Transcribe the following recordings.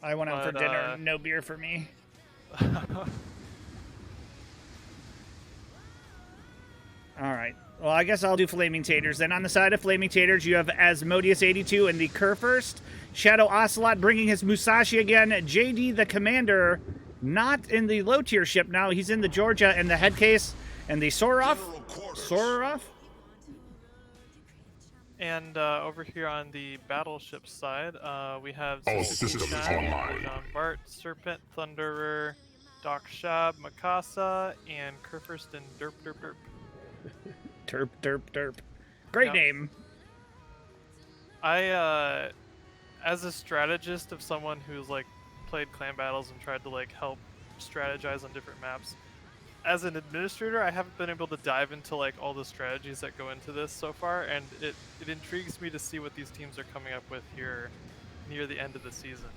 I went out for dinner. No beer for me. All right. Well, I guess I'll do Flaming Taters. Then on the side of Flaming Taters, you have Asmodeus82 in the Kurfürst. Shadow Ocelot bringing his Musashi again. JD the Commander, not in the low-tier ship now. He's in the Georgia and the Headcase and the Sorov. Sorov? And over here on the battleship side, we have All systems online. John Bart, Serpent, Thunderer, Doc Shab, Mikasa, and Kurfürst and Derp Derp Derp. Derp Derp Derp. Great name. I, as a strategist of someone who's like played clan battles and tried to like help strategize on different maps, as an administrator, I haven't been able to dive into like all the strategies that go into this so far, and it intrigues me to see what these teams are coming up with here near the end of the season.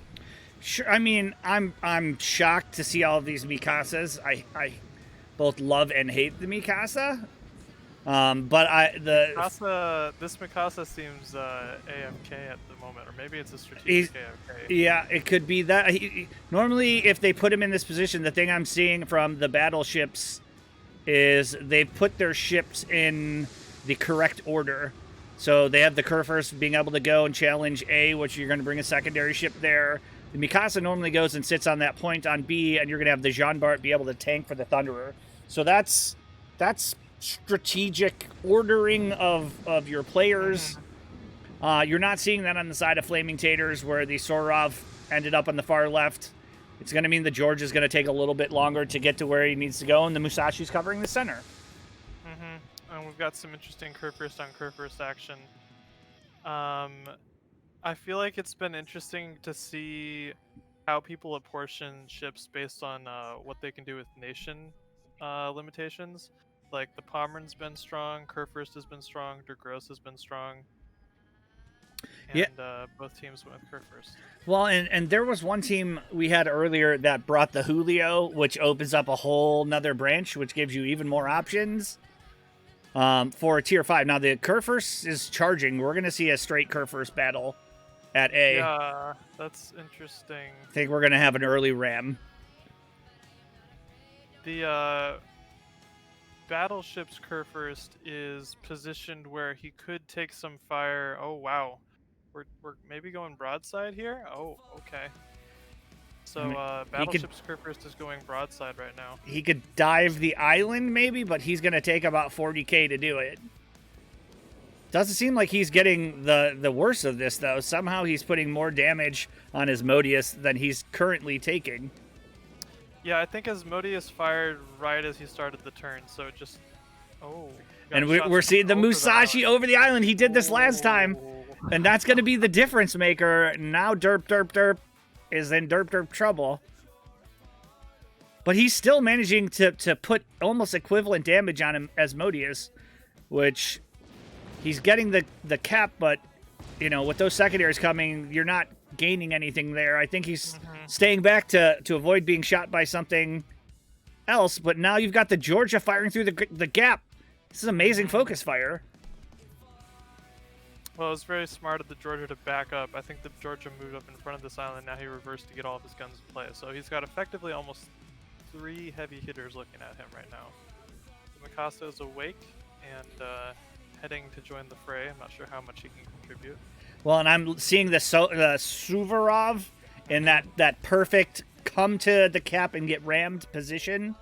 Sure. I mean, I'm shocked to see all of these Mikasas. I both love and hate the Mikasa. But this Mikasa seems AFK at the moment, or maybe it's a strategic AFK. Yeah, it could be that. Normally, if they put him in this position, the thing I'm seeing from the battleships is they put their ships in the correct order. So they have the Kurfürst being able to go and challenge A, which you're going to bring a secondary ship there. The Mikasa normally goes and sits on that point on B, and you're going to have the Jean Bart be able to tank for the Thunderer. So that's strategic ordering of your players. You're not seeing that on the side of Flaming Taters, where the Sorov ended up on the far left. It's going to mean the George is going to take a little bit longer to get to where he needs to go, and the Musashi's covering the center. And we've got some interesting Kurfürst on Kurfürst action. I feel like it's been interesting to see how people apportion ships based on what they can do with nation limitations. Like the Pommern's been strong, Kurfürst has been strong, Der Gross has been strong. And both teams went with Kurfürst. Well, and there was one team we had earlier that brought the Julio, which opens up a whole nother branch, which gives you even more options for a tier 5. Now, the Kurfürst is charging. We're going to see a straight Kurfürst battle at A. Yeah, that's interesting. I think we're going to have an early ram. The battleship's Kurfürst is positioned where he could take some fire. Oh, wow. We're maybe going broadside here? Oh, okay. So battleship's Kurfürst is going broadside right now. He could dive the island maybe, but he's going to take about 40k to do it. Doesn't seem like he's getting the worst of this, though. Somehow he's putting more damage on Asmodeus than he's currently taking. Yeah, I think Asmodeus fired right as he started the turn, so it just... Oh. And we're seeing the Musashi over the island. He did this last time. And that's going to be the difference maker. Now Derp Derp Derp is in Derp Derp trouble. But he's still managing to put almost equivalent damage on him as Asmodeus, which he's getting the cap, but, you know, with those secondaries coming, you're not gaining anything there. I think he's staying back to avoid being shot by something else, but now you've got the Georgia firing through the gap. This is amazing focus fire. Well, it was very smart of the Georgia to back up. I think the Georgia moved up in front of this island. Now he reversed to get all of his guns in play. So he's got effectively almost 3 heavy hitters looking at him right now. The Mikasa is awake and heading to join the fray. I'm not sure how much he can contribute. Well, and I'm seeing the Suvorov in that perfect come to the cap and get rammed position.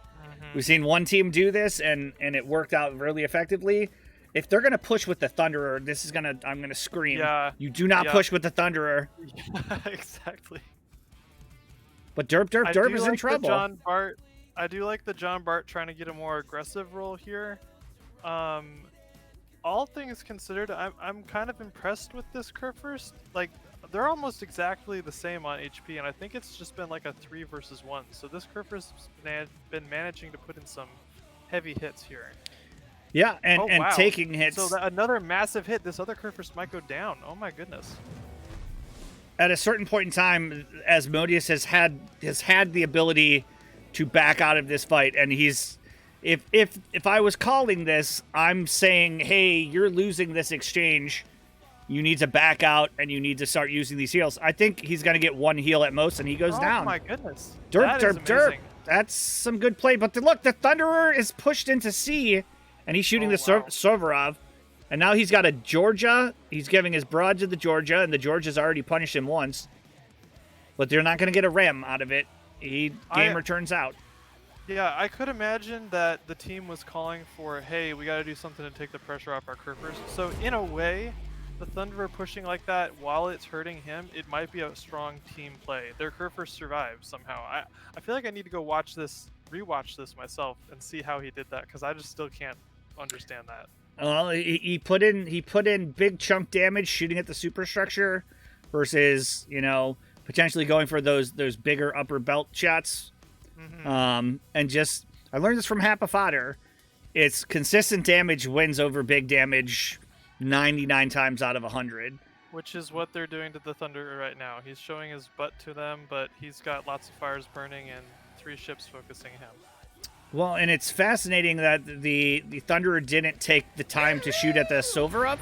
We've seen one team do this, and it worked out really effectively. If they're going to push with the Thunderer, I'm going to scream. Yeah. You do not push with the Thunderer. Yeah, exactly. But Derp Derp Derp is in trouble. I do like the John Bart trying to get a more aggressive role here. All things considered, I'm kind of impressed with this Kurfürst. Like, they're almost exactly the same on HP, and I think it's just been like a 3 versus 1. So this Kurfürst's been managing to put in some heavy hits here. Yeah, and wow. Taking hits. So another massive hit. This other Kurfürst might go down. Oh my goodness. At a certain point in time, Asmodeus has had the ability to back out of this fight, and he's if I was calling this, I'm saying, hey, you're losing this exchange. you need to back out and you need to start using these heals. I think he's going to get one heal at most, and he goes down. Oh my goodness. Derp, derp, derp. That's some good play. But look, the Thunderer is pushed into C, and he's shooting Sovarov. And now he's got a Georgia. He's giving his broad to the Georgia, and the Georgia's already punished him once. But they're not going to get a ram out of it. Gamer turns out. Yeah, I could imagine that the team was calling for, hey, we got to do something to take the pressure off our Kerfers. So in a way, the Thunderer pushing like that while it's hurting him, it might be a strong team play. Their Kerfers survived somehow. I feel like I need to go rewatch this myself and see how he did that, because I just still can't understand that. Well, he put in big chunk damage shooting at the superstructure versus, potentially going for those bigger upper belt shots. Mm-hmm. And just, I learned this from Happa Fodder. It's consistent damage wins over big damage 99 times out of 100. Which is what they're doing to the Thunder right now. He's showing his butt to them, but he's got lots of fires burning and 3 ships focusing him. Well, and it's fascinating that the Thunderer didn't take the time to shoot at the Sovarov,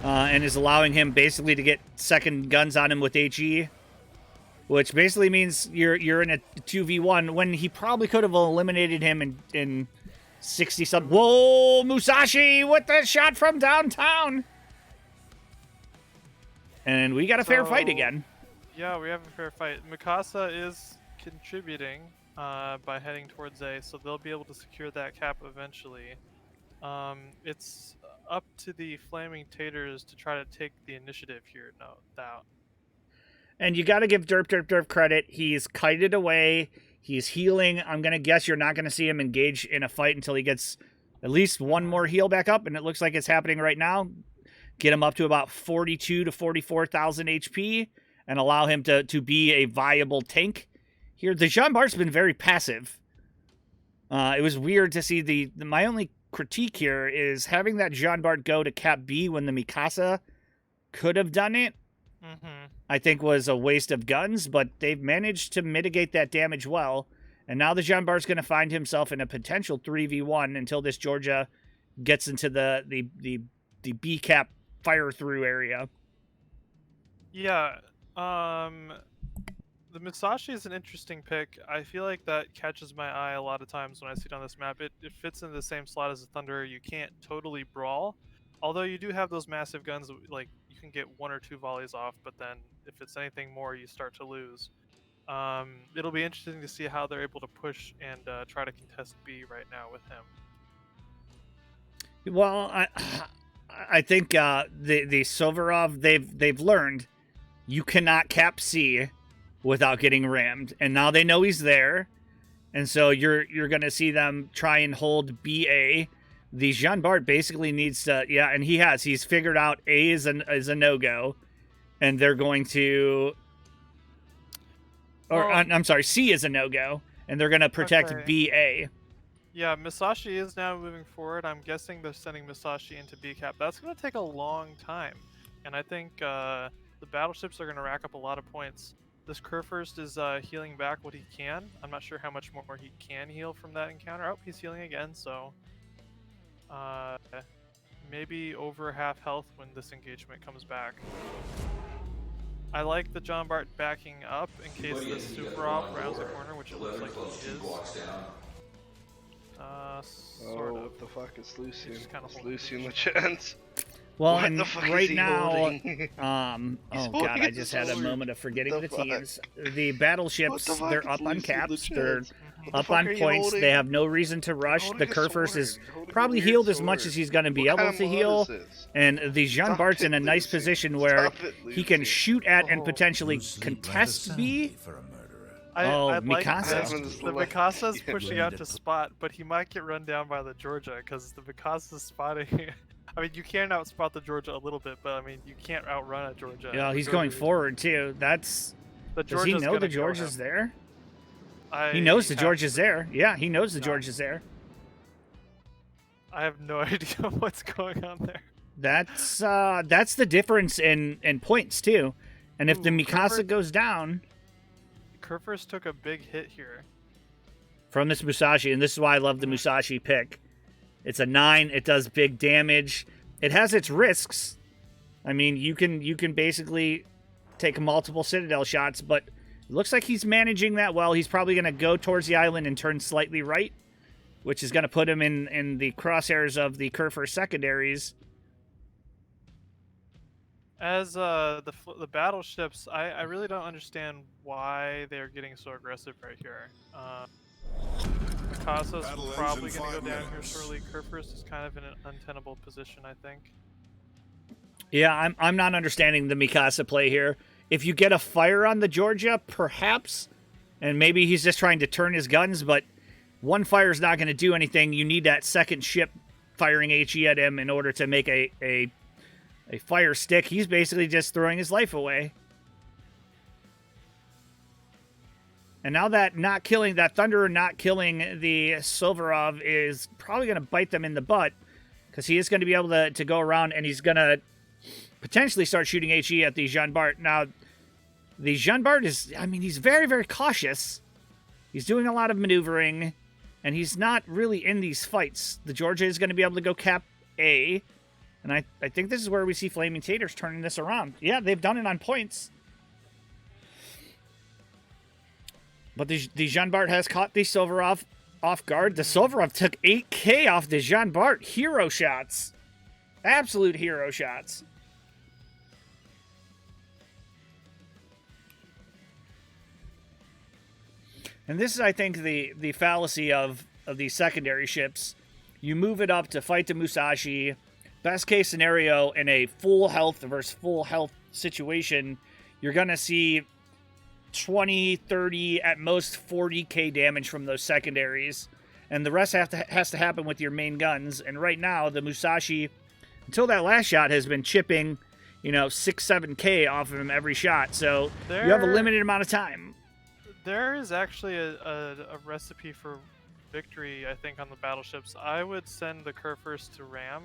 and is allowing him basically to get second guns on him with HE, which basically means you're in a 2v1 when he probably could have eliminated him in 60-something. Whoa, Musashi with the shot from downtown! And we got a fair fight again. Yeah, we have a fair fight. Mikasa is contributing by heading towards A, so they'll be able to secure that cap eventually. It's up to the Flamin Taters to try to take the initiative here, no doubt. And you got to give Derp Derp Derp credit. He's kited away. He's healing. I'm going to guess you're not going to see him engage in a fight until he gets at least one more heal back up, and it looks like it's happening right now. Get him up to about 42 to 44,000 HP and allow him to be a viable tank. Here, the Jean Bart's been very passive. It was weird to see my only critique here is having that Jean Bart go to Cap B when the Mikasa could have done it. Mm-hmm. I think was a waste of guns, but they've managed to mitigate that damage well. And now the Jean Bart's going to find himself in a potential 3v1 until this Georgia gets into the B cap fire through area. Yeah. The Musashi is an interesting pick. I feel like that catches my eye a lot of times when I see it on this map. It fits in the same slot as the Thunderer. You can't totally brawl, although you do have those massive guns. Like, you can get 1 or 2 volleys off, but then if it's anything more, you start to lose. It'll be interesting to see how they're able to push and try to contest B right now with him. Well, I think the Sovarov they've learned you cannot cap C without getting rammed, and now they know he's there, and so you're gonna see them try and hold BA. The Jean Bart basically needs to, and he's figured out A is a no-go, and they're going to, I'm sorry, C is a no-go, and they're gonna protect BA. Yeah, Musashi is now moving forward. I'm guessing they're sending Musashi into B cap. That's gonna take a long time, and I think the battleships are gonna rack up a lot of points. This Kurfürst is healing back what he can. I'm not sure how much more he can heal from that encounter. Oh, he's healing again, so maybe over half health when this engagement comes back. I like the Jean Bart backing up in case the Suvorov rounds the corner, which it looks like he is. Sort of. What the fuck is Lucian? It's Lucian the chance. Well, and right now, oh god, I just had a moment of forgetting the teams. The battleships, they're up on caps, they're up on points, they have no reason to rush. The Kurfürst is probably healed as much as he's going to be able to heal, and the Jean Bart's in a nice position where he can shoot at and potentially contest B. Mikasa. The Mikasa's pushing out to spot, but he might get run down by the Georgia because the Mikasa's spotting. I mean, you can outspot the Georgia a little bit, but I mean, you can't outrun a Georgia. Yeah, he's going forward too. Does he know the Georgia's there? He knows the Georgia's there. Yeah, he knows the Georgia's there. I have no idea what's going on there. That's the difference in points too. And if the Mikasa goes down, Kurfürst took a big hit here from this Musashi, and this is why I love the Musashi pick. It's a 9. It does big damage. It has its risks, I mean, you can basically take multiple Citadel shots, but it looks like he's managing that well. He's probably going to go towards the island and turn slightly right, which is going to put him in the crosshairs of the Kerfer secondaries. As the battleships, I really don't understand why they're getting so aggressive right here. Mikasa's probably going to go down here shortly. Kerfers is kind of in an untenable position, I think. Yeah, I'm not understanding the Mikasa play here. If you get a fire on the Georgia, perhaps, and maybe he's just trying to turn his guns, but one fire is not going to do anything. You need that second ship firing HE at him in order to make a fire stick. He's basically just throwing his life away. And now that Thunderer not killing the Silverov is probably going to bite them in the butt, because he is going to be able to go around, and he's going to potentially start shooting HE at the Jean Bart. Now, the Jean Bart is, I mean, he's very, very cautious. He's doing a lot of maneuvering, and he's not really in these fights. The Georgia is going to be able to go cap A, and I think this is where we see Flamin Taters turning this around. Yeah, they've done it on points. But the Jean Bart has caught the Silverov off guard. The Silverov took 8K off the Jean Bart. Hero shots. Absolute hero shots. And this is, I think, the fallacy of these secondary ships. You move it up to fight the Musashi. Best case scenario, in a full health versus full health situation, you're going to see 20, 30, at most 40k damage from those secondaries. And the rest has to happen with your main guns. And right now, the Musashi, until that last shot, has been chipping, 6, 7k off of him every shot. So you have a limited amount of time. There is actually a recipe for victory, I think, on the battleships. I would send the Kerfers to ram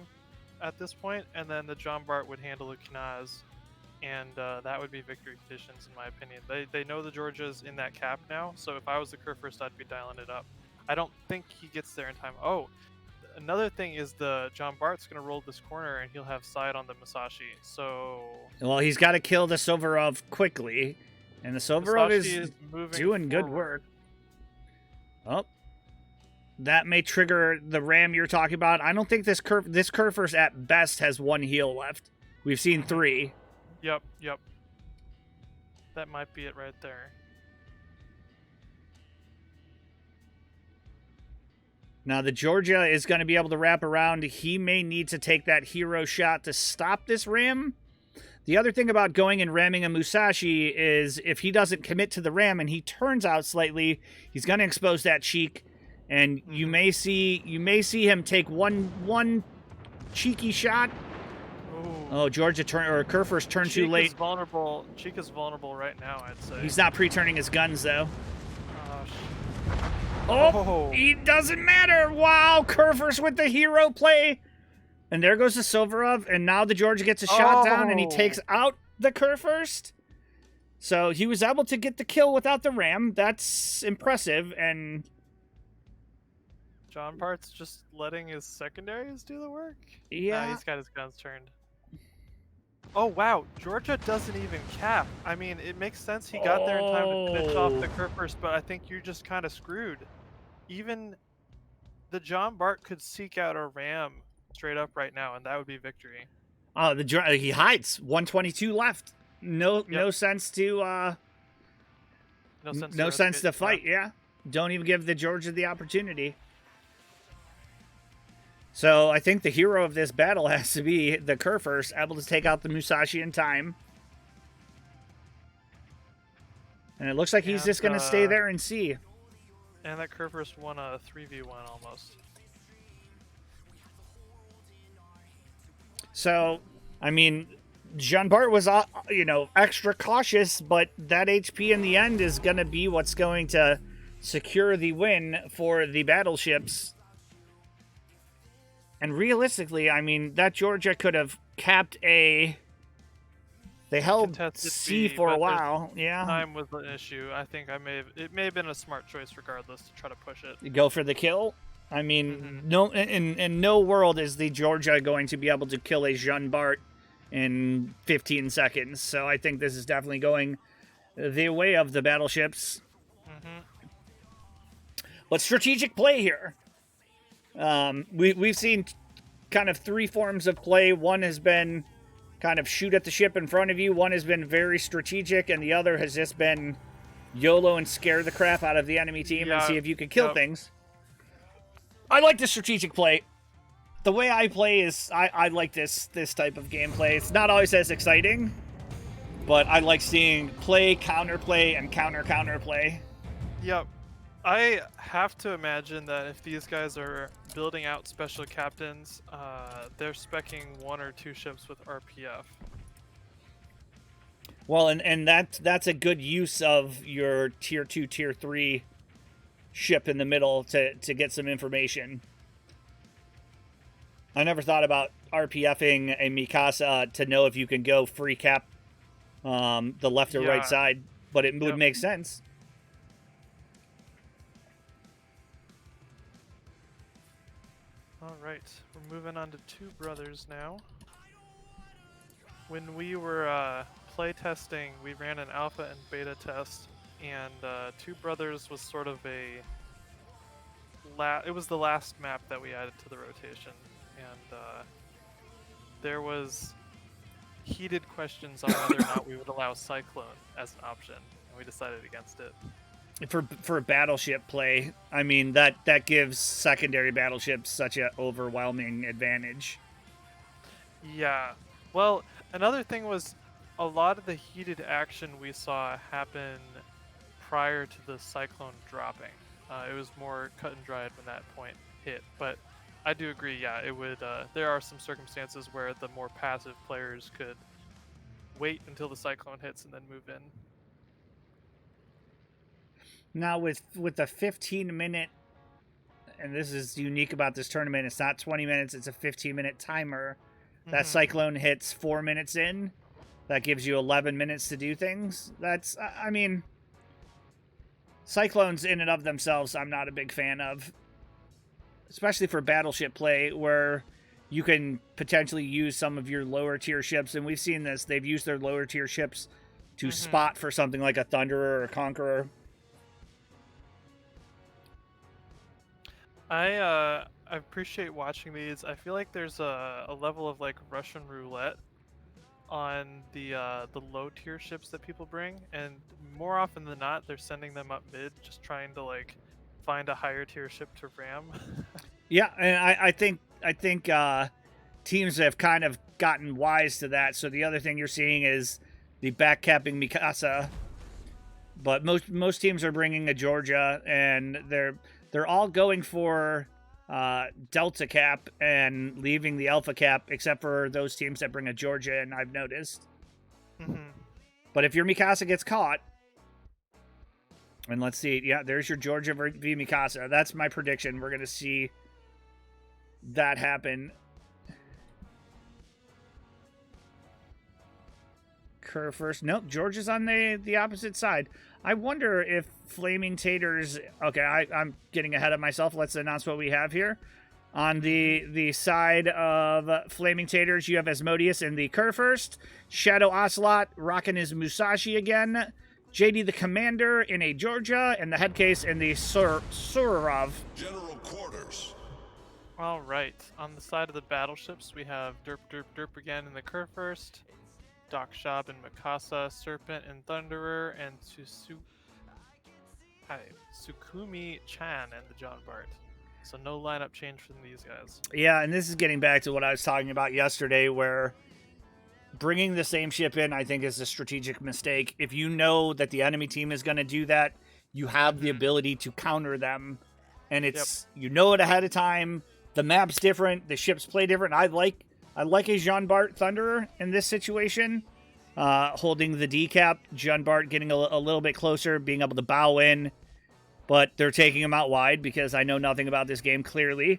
at this point, and then the Jean Bart would handle the Knaz, and that would be victory conditions, in my opinion. They know the Georgia's in that cap now, so if I was the Kerfers, I'd be dialing it up. I don't think he gets there in time. Oh, another thing is the Jean Bart's going to roll this corner, and he'll have side on the Musashi, so... Well, he's got to kill the Silverov quickly. And the Silverov is doing good work. Oh. That may trigger the ram you're talking about. I don't think this Kerfers at best has one heal left. We've seen 3. Yep. That might be it right there. Now the Georgia is going to be able to wrap around. He may need to take that hero shot to stop this ram. The other thing about going and ramming a Musashi is if he doesn't commit to the ram and he turns out slightly, he's going to expose that cheek, and you may see him take one cheeky shot. Ooh. Oh, Georgia Kerfer's turn too late. Cheek is vulnerable right now, I'd say. He's not pre-turning his guns though. Oh, it doesn't matter. Wow, Kerfer's with the hero play. And there goes the Silverov, and now the Georgia gets a shot down, and he takes out the Kerfers. So he was able to get the kill without the ram. That's impressive, and... Jean Bart's just letting his secondaries do the work? Yeah. Nah, he's got his guns turned. Oh, wow. Georgia doesn't even cap. I mean, it makes sense he got there in time to finish off the Kerfers, but I think you're just kind of screwed. Even the Jean Bart could seek out a ram straight up right now, and that would be victory. Oh, he hides. 122 left. No sense to no sense to fight. Yeah, don't even give the Georgia the opportunity. So I think the hero of this battle has to be the Kerfers, able to take out the Musashi in time. And it looks like he's just going to stay there and see. And that Kerfers won a 3v1 almost. So, I mean, Jean Bart was, extra cautious, but that HP in the end is going to be what's going to secure the win for the battleships. And realistically, I mean, that Georgia could have capped A. They held C for a while. Yeah. Time was an issue. I think it may have been a smart choice regardless to try to push it. Go for the kill. I mean, no, in no world is the Georgia going to be able to kill a Jean Bart in 15 seconds. So I think this is definitely going the way of the battleships. But strategic play here. We've seen kind of three forms of play. One has been kind of shoot at the ship in front of you. One has been very strategic, and the other has just been YOLO and scare the crap out of the enemy team and see if you can kill things. I like the strategic play. The way I play is I like this type of gameplay. It's not always as exciting, but I like seeing play, counterplay, and counterplay. Yep. I have to imagine that if these guys are building out special captains, they're speccing 1 or 2 ships with RPF. Well, and that's a good use of your tier 2, tier 3 ship in the middle to get some information. I never thought about RPFing a Mikasa to know if you can go free cap the left or right side, but it would make sense. Alright, we're moving on to Two Brothers now. When we were play testing, we ran an alpha and beta test, and Two Brothers was sort of it was the last map that we added to the rotation, and there was heated questions on whether or not we would allow Cyclone as an option, and we decided against it. For battleship play, I mean, that gives secondary battleships such an overwhelming advantage. Yeah. Well, another thing was a lot of the heated action we saw happen prior to the Cyclone dropping. It was more cut and dried when that point hit, but I do agree, yeah, it would. There are some circumstances where the more passive players could wait until the Cyclone hits and then move in. Now with the 15-minute, and this is unique about this tournament, it's not 20 minutes, it's a 15-minute timer. That Cyclone hits 4 minutes in. That gives you 11 minutes to do things. That's, I mean, Cyclones in and of themselves I'm not a big fan of. Especially for battleship play, where you can potentially use some of your lower tier ships, and we've seen this, they've used their lower tier ships to spot for something like a Thunderer or a Conqueror. I appreciate watching these. I feel like there's a level of like Russian roulette on the low tier ships that people bring, and more often than not, they're sending them up mid, just trying to like find a higher tier ship to ram. Yeah, and I think teams have kind of gotten wise to that. So the other thing you're seeing is the backcapping Mikasa, but most teams are bringing a Georgia, and they're all going for Delta cap and leaving the Alpha cap, except for those teams that bring a Georgia, and I've noticed. But if your Mikasa gets caught, and let's see, yeah, there's your Georgia v Mikasa. That's my prediction. We're going to see that happen. Kerr first. Nope, Georgia's on the opposite side. I wonder if Flamin Taters... Okay, I'm getting ahead of myself. Let's announce what we have here. On the side of Flamin Taters, you have Asmodeus in the Kerr first. Shadow Ocelot rocking his Musashi again. JD the Commander in a Georgia, and the Headcase in the Surarov. General Quarters. All right, on the side of the battleships, we have Derp Derp Derp again in the Kerr first. Doc Shab and Mikasa, Serpent and Thunderer, and Sukumi Chan and the John Bart. So no lineup change from these guys. Yeah, and this is getting back to what I was talking about yesterday, where bringing the same ship in, I think, is a strategic mistake. If you know that the enemy team is going to do that, you have the ability to counter them, and it's you know it ahead of time. The map's different, the ships play different. I like a Jean Bart Thunderer in this situation, holding the D cap. Jean Bart getting a little bit closer, being able to bow in, but they're taking him out wide because I know nothing about this game clearly.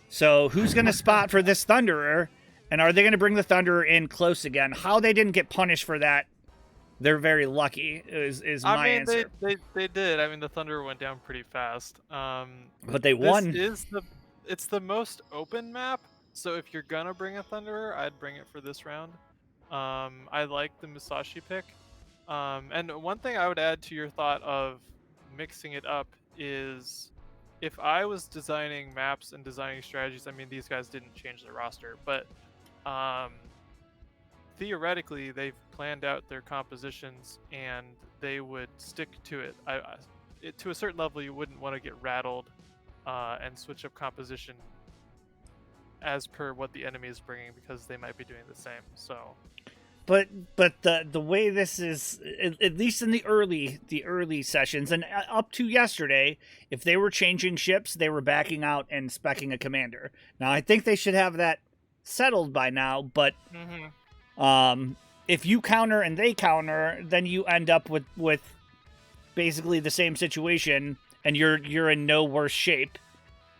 So who's going to spot for this Thunderer? And are they going to bring the Thunderer in close again? How they didn't get punished for that, they're very lucky, is my answer. They did. I mean, the Thunderer went down pretty fast. But they won. It's the most open map, so if you're going to bring a Thunderer, I'd bring it for this round. I like the Musashi pick. And one thing I would add to your thought of mixing it up is if I was designing maps and designing strategies, I mean, these guys didn't change their roster, but um, theoretically, they've planned out their compositions and they would stick to it. To a certain level, you wouldn't want to get rattled and switch up composition as per what the enemy is bringing because they might be doing the same. So, but the way this is, at least in the early sessions and up to yesterday, if they were changing ships, they were backing out and speccing a commander. Now I think they should have that settled by now, but if you counter and they counter, then you end up with basically the same situation, and you're in no worse shape.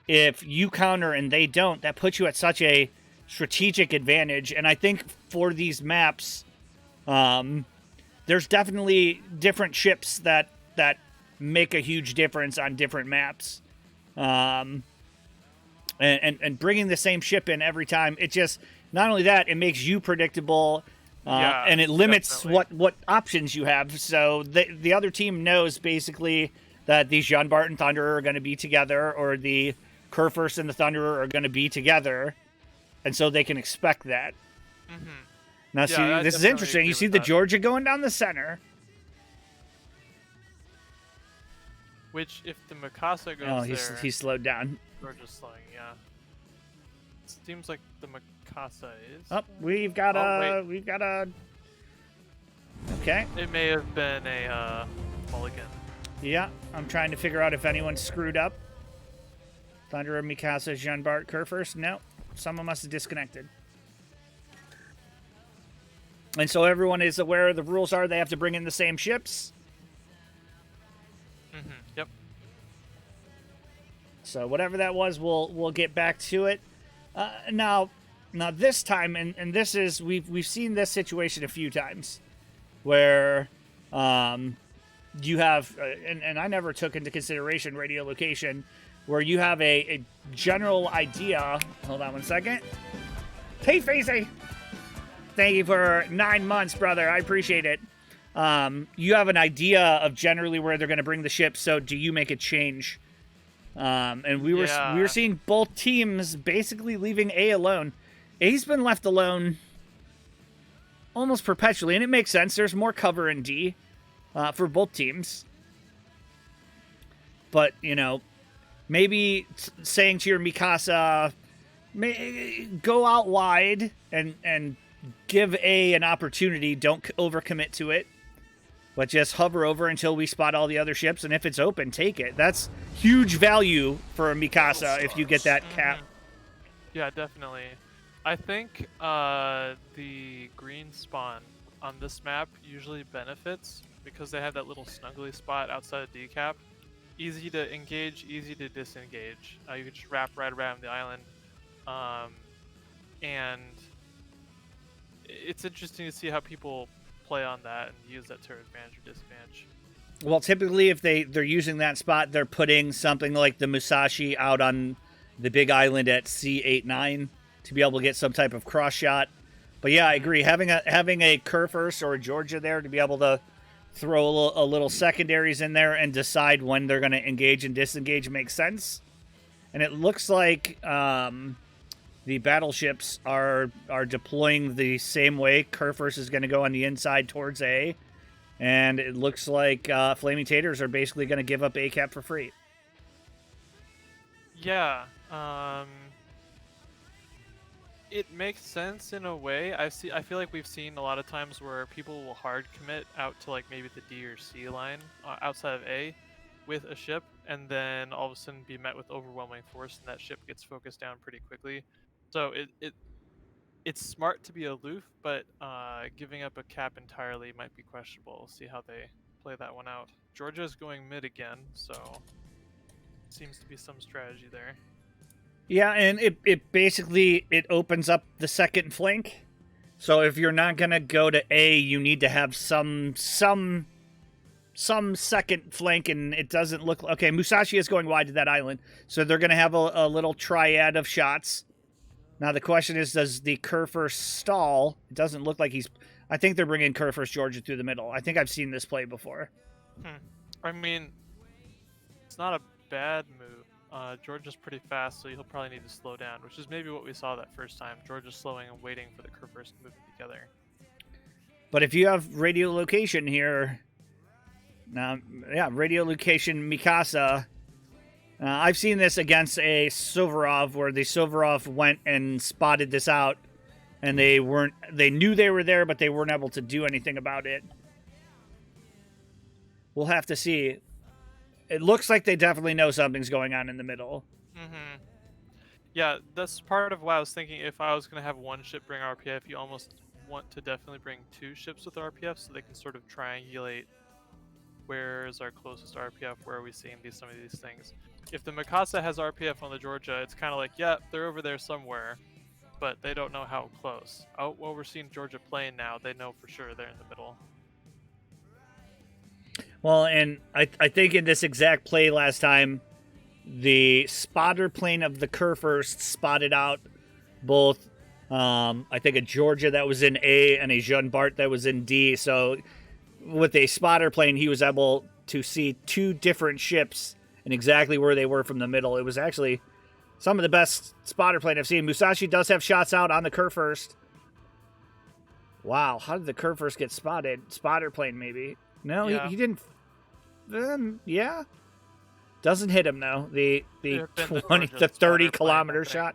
If you counter and they don't, that puts you at such a strategic advantage. And I think for these maps, there's definitely different ships that make a huge difference on different maps. And bringing the same ship in every time, it just, not only that, it makes you predictable, and it limits what options you have. So the other team knows basically that these Jean-Bart and Thunderer are going to be together, or the Kurfürst and the Thunderer are going to be together, and so they can expect that. Now, see, this is interesting. You see the Georgia going down the center. Which, if the Mikasa goes he's slowed down. Georgia's slowing, yeah. It seems like the Mikasa is. Oh, we've got a. Okay. It may have been a mulligan. Yeah, I'm trying to figure out if anyone screwed up. Thunderer, Mikasa, Jean-Bart, Kurfürst. No, someone must have disconnected. And so everyone is aware the rules are they have to bring in the same ships. Yep. So whatever that was, we'll get back to it. Now this time, and this is we've seen this situation a few times, where you have and I never took into consideration radio location, where you have a general idea. Hold on one second. Hey, Facey! Thank you for 9 months, brother. I appreciate it. You have an idea of generally where they're going to bring the ship, so do you make a change? And we were seeing both teams basically leaving A alone. A's been left alone almost perpetually, and it makes sense. There's more cover in D for both teams. But, maybe saying to your Mikasa, go out wide and give A an opportunity. Don't overcommit to it, but just hover over until we spot all the other ships. And if it's open, take it. That's huge value for a Mikasa if you get that cap. Yeah, definitely. I think the green spawn on this map usually benefits because they have that little snuggly spot outside of decap. Easy to engage, easy to disengage. You can just wrap right around the island. And it's interesting to see how people play on that and use that to their advantage or disadvantage. Well, typically if they're using that spot, they're putting something like the Musashi out on the big island at C89 to be able to get some type of cross shot. But yeah, I agree. Having a Kurfürst or a Georgia there to be able to throw a little secondaries in there and decide when they're going to engage and disengage makes sense. And it looks like the battleships are deploying the same way. Kurfürst is going to go on the inside towards A. And it looks like Flamin Taters are basically going to give up A cap for free. Yeah. It makes sense in a way. I feel like we've seen a lot of times where people will hard commit out to like maybe the D or C line outside of A with a ship, and then all of a sudden be met with overwhelming force, and that ship gets focused down pretty quickly. So it's smart to be aloof, but giving up a cap entirely might be questionable. We'll see how they play that one out. Georgia's going mid again, so seems to be some strategy there. Yeah, and it basically opens up the second flank. So if you're not gonna go to A, you need to have some second flank, and it doesn't look okay. Musashi is going wide to that island, so they're gonna have a little triad of shots. Now the question is, does the Kerr stall? It doesn't look like he's... I think they're bringing Kerr Georgia through the middle. I think I've seen this play before. I mean, it's not a bad move. Georgia's pretty fast, so he'll probably need to slow down, which is maybe what we saw that first time. Georgia's slowing and waiting for the Kerr to move together. But if you have radio location here... Now, yeah, radio location Mikasa. I've seen this against a Sovarov where the Sovarov went and spotted this out, and they knew they were there, but they weren't able to do anything about it. We'll have to see. It looks like they definitely know something's going on in the middle. Yeah, that's part of why I was thinking if I was going to have one ship bring RPF, you almost want to definitely bring 2 ships with RPF so they can sort of triangulate where is our closest RPF, where are we seeing some of these things. If the Mikasa has RPF on the Georgia, it's kind of like, yeah, they're over there somewhere, but they don't know how close. Oh, well, we're seeing Georgia playing now. They know for sure they're in the middle. Well, and I think in this exact play last time, the spotter plane of the Kerr spotted out both, I think, a Georgia that was in A and a Jean Bart that was in D. So with a spotter plane, he was able to see 2 different ships and exactly where they were from the middle. It was actually some of the best spotter plane I've seen. Musashi does have shots out on the Kerr. Wow, how did the Kerr get spotted? Spotter plane, maybe. No, yeah. he didn't. Yeah. Doesn't hit him, though. The 30 kilometer shot.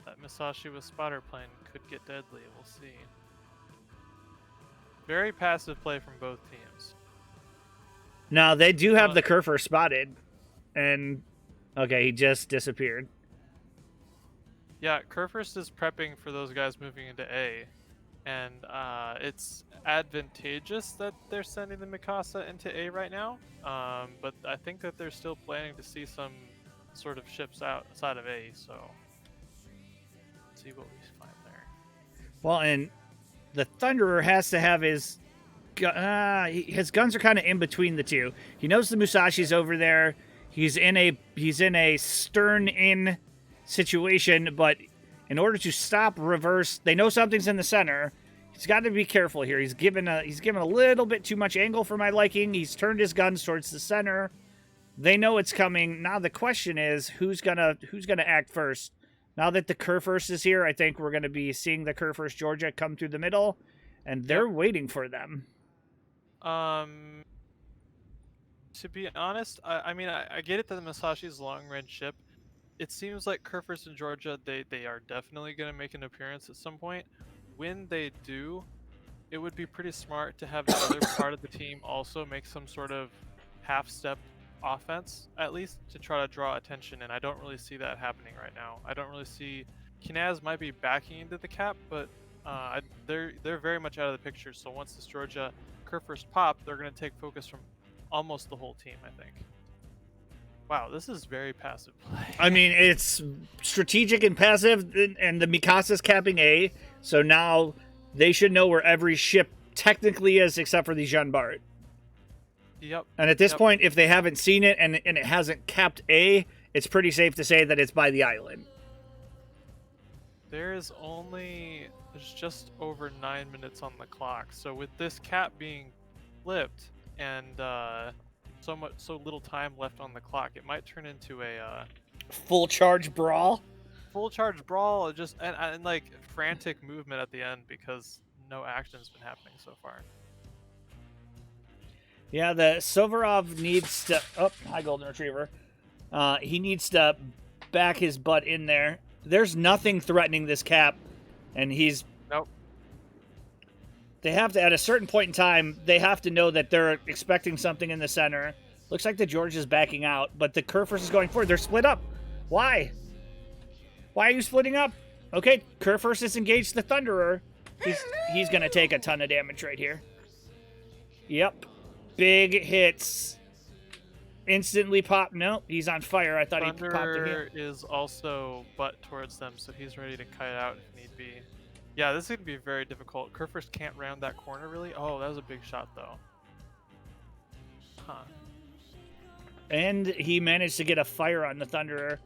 That Musashi with spotter plane could get deadly. We'll see. Very passive play from both teams. Now, they do have the Kerr spotted. And, okay, he just disappeared. Yeah, Kerr is prepping for those guys moving into A. And it's advantageous that they're sending the Mikasa into A right now. But I think that they're still planning to see some sort of ships outside of A. So, let's see what we find there. Well, and the Thunderer has to have his guns are kind of in between the two. He knows the Musashi's over there. He's in a stern in situation, but in order to stop reverse, they know something's in the center. He's got to be careful here. He's given a little bit too much angle for my liking. He's turned his guns towards the center. They know it's coming. Now the question is who's gonna act first. Now that the Kerr is here, I think we're gonna be seeing the Kerr Georgia come through the middle, and they're waiting for them. To be honest, I mean, I get it that the Musashi's long-range ship. It seems like Kerr and Georgia, they are definitely going to make an appearance at some point. When they do, it would be pretty smart to have the other part of the team also make some sort of half-step offense, at least, to try to draw attention, and I don't really see that happening right now. I don't really see... Kinaz might be backing into the cap, but they're very much out of the picture, so once this Georgia Kerr pop, they're going to take focus from almost the whole team, I think. Wow, this is very passive play. I mean, it's strategic and passive, and the Mikasa's capping A, so now they should know where every ship technically is except for the Jean Bart. Yep. And at this point, if they haven't seen it and it hasn't capped A, it's pretty safe to say that it's by the island. There's just over 9 minutes on the clock, so with this cap being flipped and so little time left on the clock, it might turn into a full charge brawl. Full charge brawl, just and like frantic movement at the end because no action's been happening so far. Yeah, the Sovarov needs to. Oh, hi, Golden Retriever. He needs to back his butt in there. There's nothing threatening this cap, and he's. Nope. They have to, at a certain point in time, they have to know that they're expecting something in the center. Looks like the George is backing out, but the Kerr is going forward. They're split up. Why? Why are you splitting up? Okay, Kerr is engaged the Thunderer. He's going to take a ton of damage right here. Yep. Big hits. Instantly pop. No, he's on fire. I thought he popped him here. Thunder is also butt towards them, so he's ready to kite out if need be. Yeah, this is going to be very difficult. Kerr can't round that corner, really. Oh, that was a big shot, though. Huh. And he managed to get a fire on the Thunderer.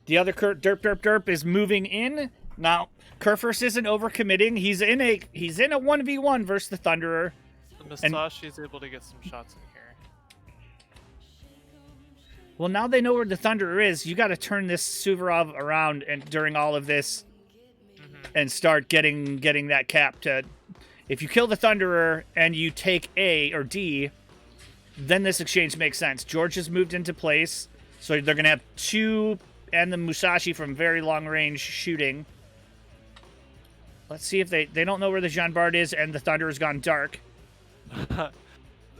The other Derp Derp Derp is moving in. Now, Kerfurst isn't overcommitting. He's in a 1v1 versus the Thunderer. The Musashi is able to get some shots in here. Well, now they know where the Thunderer is. You got to turn this Suvorov around and during all of this and start getting that cap to... If you kill the Thunderer and you take A or D, then this exchange makes sense. George has moved into place, so they're going to have 2 and the Musashi from very long range shooting. Let's see if they don't know where the Jean Bart is and the Thunderer's gone dark.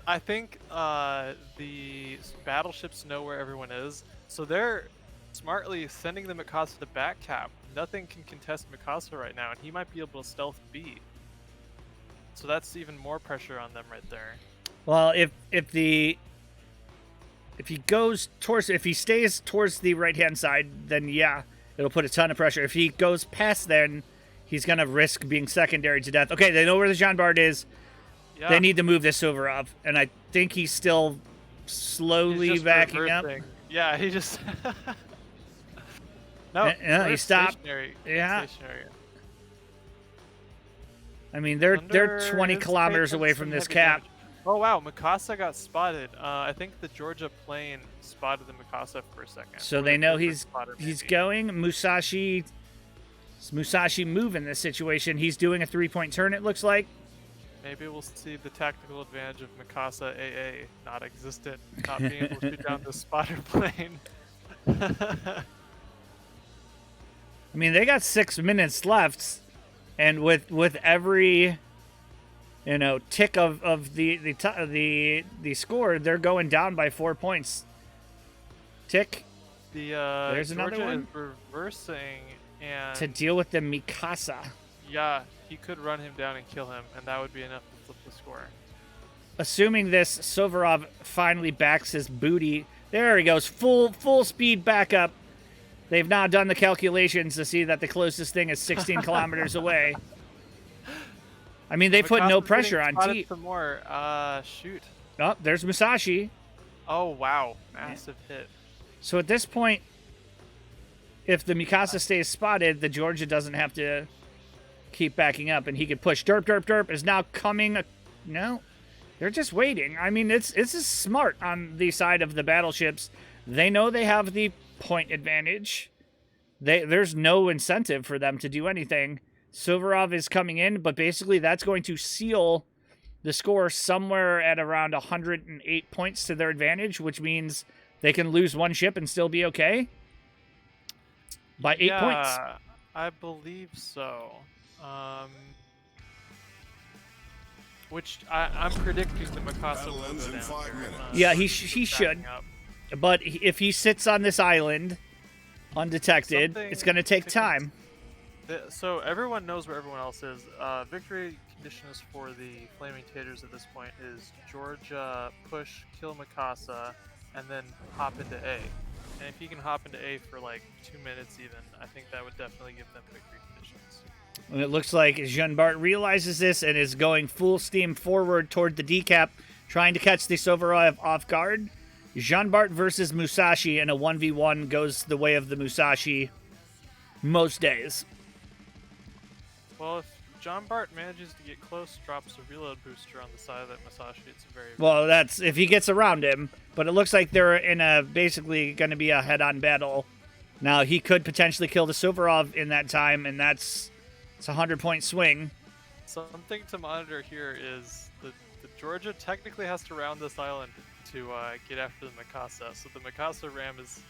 I think the battleships know where everyone is, so they're smartly sending the Mikasa to back cap. Nothing can contest Mikasa right now, and he might be able to stealth B. So that's even more pressure on them right there. Well, if he stays towards the right-hand side, then yeah, it'll put a ton of pressure. If he goes past then, he's going to risk being secondary to death. Okay, they know where the Jean Bart is. Yeah. They need to move this Suvorov, and I think he's still slowly backing reversing. Up. Yeah, he just... No, he stopped. Stationary. Yeah. Stationary. I mean, they're 20 kilometers away from this cap. Damage. Oh wow, Mikasa got spotted. I think the Georgia plane spotted the Mikasa for a second. So they know he's going. Musashi move in this situation. He's doing a 3-point turn, it looks like. Maybe we'll see the tactical advantage of Mikasa AA not existent, not being able to shoot down the spotter plane. I mean, they got 6 minutes left, and with every tick of the score, they're going down by 4 points. Tick. There's Georgia another one. Is reversing and to deal with the Mikasa. Yeah, he could run him down and kill him, and that would be enough to flip the score. Assuming this Suvorov finally backs his booty. There he goes, full speed back up. They've now done the calculations to see that the closest thing is 16 kilometers away. I mean, they put no pressure on T. Some more. Shoot. Oh, there's Musashi. Oh, wow. Massive hit. So at this point, if the Mikasa stays spotted, the Georgia doesn't have to keep backing up, and he could push. Derp, derp, derp is now coming. No, they're just waiting. I mean, it's smart on the side of the battleships. They know they have the point advantage. There's no incentive for them to do anything. Suvorov is coming in, but basically that's going to seal the score somewhere at around 108 points to their advantage, which means they can lose one ship and still be okay. By 8 points. Yeah, I believe so. Which I'm predicting the Mikasa will go down. Yeah, he should. But if he sits on this island undetected, it's going to take time. So everyone knows where everyone else is. Victory conditions for the Flamin Taters at this point is Georgia push, kill Mikasa, and then hop into A. And if he can hop into A for like 2 minutes even, I think that would definitely give them victory conditions. And it looks like Jean Bart realizes this and is going full steam forward toward the decap, trying to catch the Suvorov off guard. Jean Bart versus Musashi in a 1v1 goes the way of the Musashi most days. Well, if Jean Bart manages to get close, drops a reload booster on the side of that Musashi, it's a very... Well, that's if he gets around him. But it looks like they're in a basically going to be a head-on battle. Now, he could potentially kill the Suvorov in that time, and it's a 100-point swing. Something to monitor here is the Georgia technically has to round this island to get after the Mikasa. So the Mikasa ram is